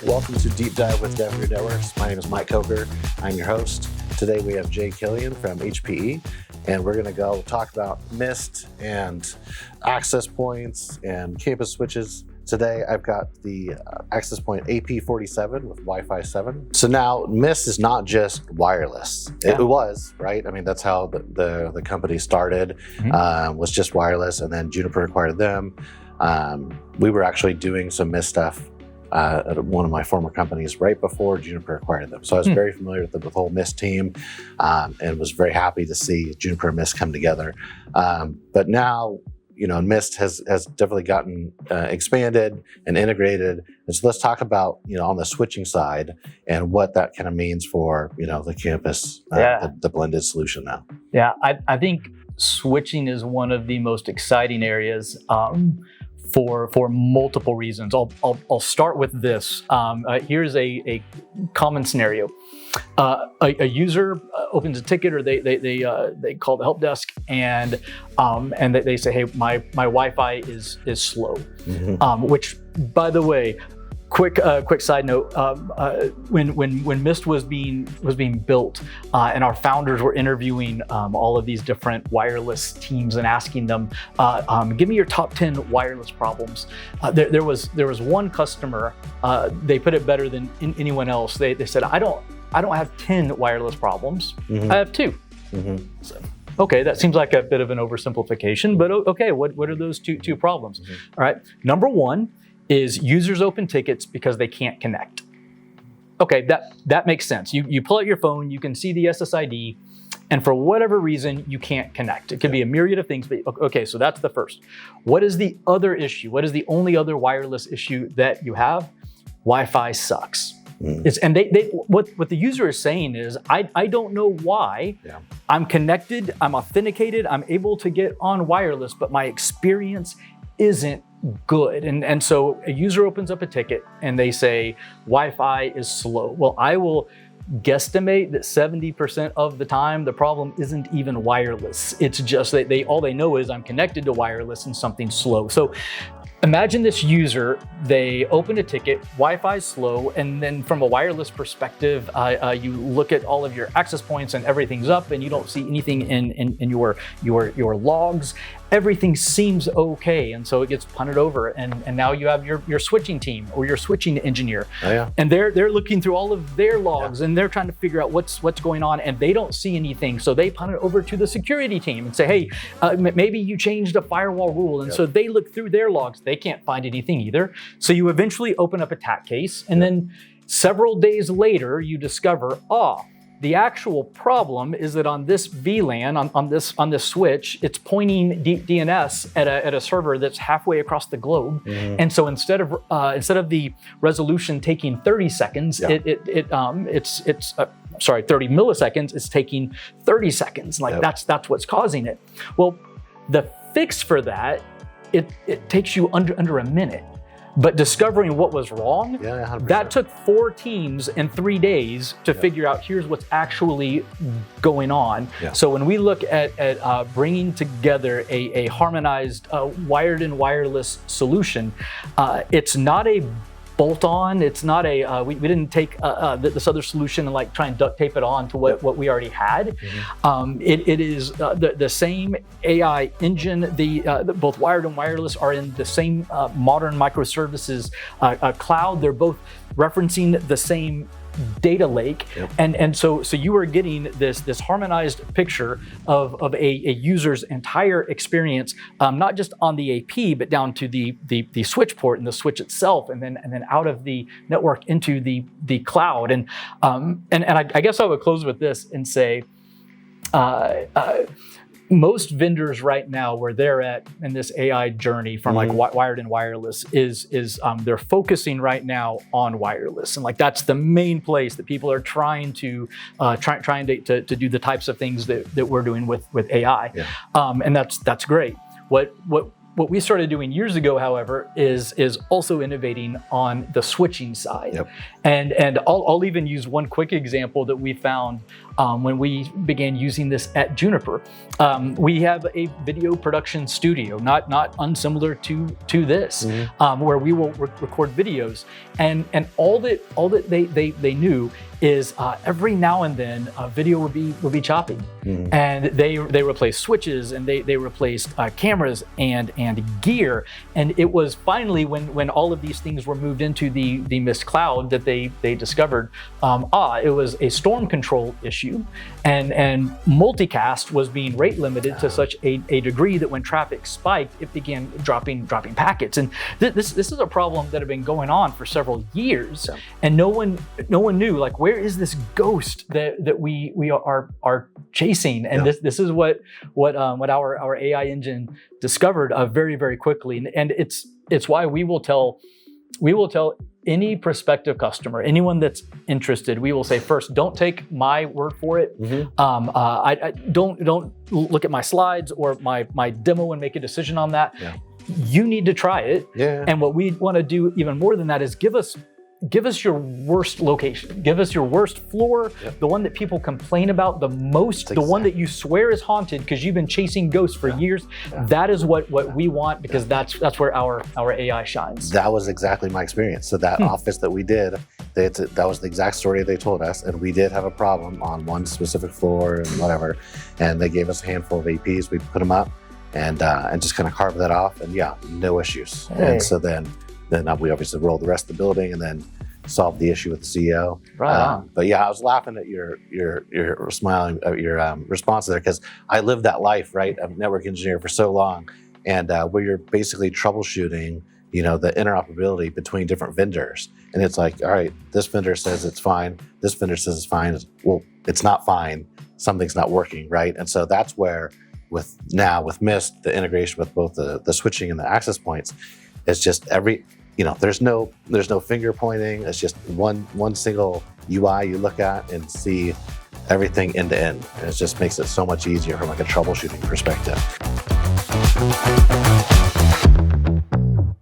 Welcome to Deep Dive with DEVGRU Networks. My name is Mike Coker. I'm your host. Today we have Jay Killion from HPE, and we're going to go talk about Mist and access points and campus switches. Today I've got the access point AP47 with Wi-Fi 7. So now Mist is not just wireless. It was, right? I mean, that's how the company started, was just wireless, and then Juniper acquired them. We were actually doing some Mist stuff at one of my former companies right before Juniper acquired them. So I was very familiar with the whole Mist team, and was very happy to see Juniper and Mist come together. But now, you know, Mist has definitely gotten expanded and integrated. And so let's talk about, you know, on the switching side and what that kind of means for, you know, the campus, the blended solution now. Yeah, I think switching is one of the most exciting areas for multiple reasons. I'll start with this. Here's a common scenario. A user opens a ticket, or they call the help desk, and they say, "Hey, my Wi-Fi is slow." Which, by the way, quick side note: when Mist was being built, and our founders were interviewing all of these different wireless teams and asking them, "Give me your top 10 wireless problems." There was one customer. They put it better than anyone else. They said, "I don't have 10 wireless problems. I have 2." So, okay, that seems like a bit of an oversimplification, but okay, what are those two problems? All right, number one is users open tickets because they can't connect. Okay, that makes sense. You pull out your phone, you can see the SSID, and for whatever reason, you can't connect. It could be a myriad of things, but okay, so that's the first. What is the other issue? What is the only other wireless issue that you have? Wi-Fi sucks. And what the user is saying is, I don't know why. I'm connected, I'm authenticated, I'm able to get on wireless, but my experience isn't good. And so a user opens up a ticket and they say, Wi-Fi is slow. Well, I will guesstimate that 70% of the time, the problem isn't even wireless. It's just that all they know is I'm connected to wireless and something's slow. So imagine this user, they open a ticket, Wi-Fi is slow, and then from a wireless perspective, you look at all of your access points and everything's up, and you don't see anything in your logs. Everything seems okay, and so it gets punted over, and now you have your switching team or your switching engineer, and they're looking through all of their logs, and they're trying to figure out what's going on, and they don't see anything, so they punt it over to the security team and say, hey, maybe you changed a firewall rule, and so they look through their logs, they can't find anything either, so you eventually open up attack case, and then several days later you discover, the actual problem is that on this VLAN, on this switch, it's pointing DNS at a server that's halfway across the globe, and so instead of the resolution taking 30 seconds, it's 30 milliseconds. It's taking 30 seconds. Like that's what's causing it. Well, the fix for that, it takes you under a minute. But discovering what was wrong, that took 4 teams and 3 days to figure out here's what's actually going on. So when we look at bringing together a harmonized wired and wireless solution, it's not a bolt-on. It's not a, we didn't take this other solution and like try and duct tape it on to what we already had. It is the same AI engine. Both wired and wireless are in the same modern microservices cloud. They're both referencing the same data lake, and so you are getting this harmonized picture of a user's entire experience, not just on the AP, but down to the switch port and the switch itself, and then out of the network into the cloud. And I guess I would close with this and say, most vendors right now, where they're at in this AI journey from like wired and wireless is they're focusing right now on wireless, and like that's the main place that people are trying to do the types of things that we're doing with AI, and that's great. What we started doing years ago, however, is also innovating on the switching side. And I'll even use one quick example that we found when we began using this at Juniper. We have a video production studio, not unsimilar to this, where we will record videos, and all that they knew is every now and then a video would be choppy, and they replaced switches, and they replaced cameras and gear, and it was finally when all of these things were moved into the Mist cloud that they discovered it was a storm control issue, and multicast was being rate limited to such a degree that when traffic spiked, it began dropping packets, and this is a problem that had been going on for several years, and no one knew, like, where is this ghost that we are chasing, and this is what our AI engine discovered very, very quickly, and it's why we will tell any prospective customer, anyone that's interested, we will say, first, don't take my word for it. I don't look at my slides or my demo and make a decision on that. You need to try it. And what we want to do even more than that is give us your worst location, give us your worst floor, the one that people complain about the most, the one that you swear is haunted because you've been chasing ghosts for years. That is what we want, because that's where our AI shines. That was exactly my experience. So that office that we did, that was the exact story they told us, and we did have a problem on one specific floor and whatever, and they gave us a handful of APs. We put them up and just kind of carved that off, and no issues. And so then we obviously rolled the rest of the building and then solved the issue with the CEO. But I was laughing at your smiling at your response there, because I lived that life, right? I'm a network engineer for so long, and where you're basically troubleshooting, the interoperability between different vendors, and it's like, all right, this vendor says it's fine, this vendor says it's fine. Well, it's not fine. Something's not working, right? And so that's where with Mist, the integration with both the switching and the access points, it's just there's no finger pointing. It's just one single UI you look at and see everything end to end. And it just makes it so much easier from like a troubleshooting perspective.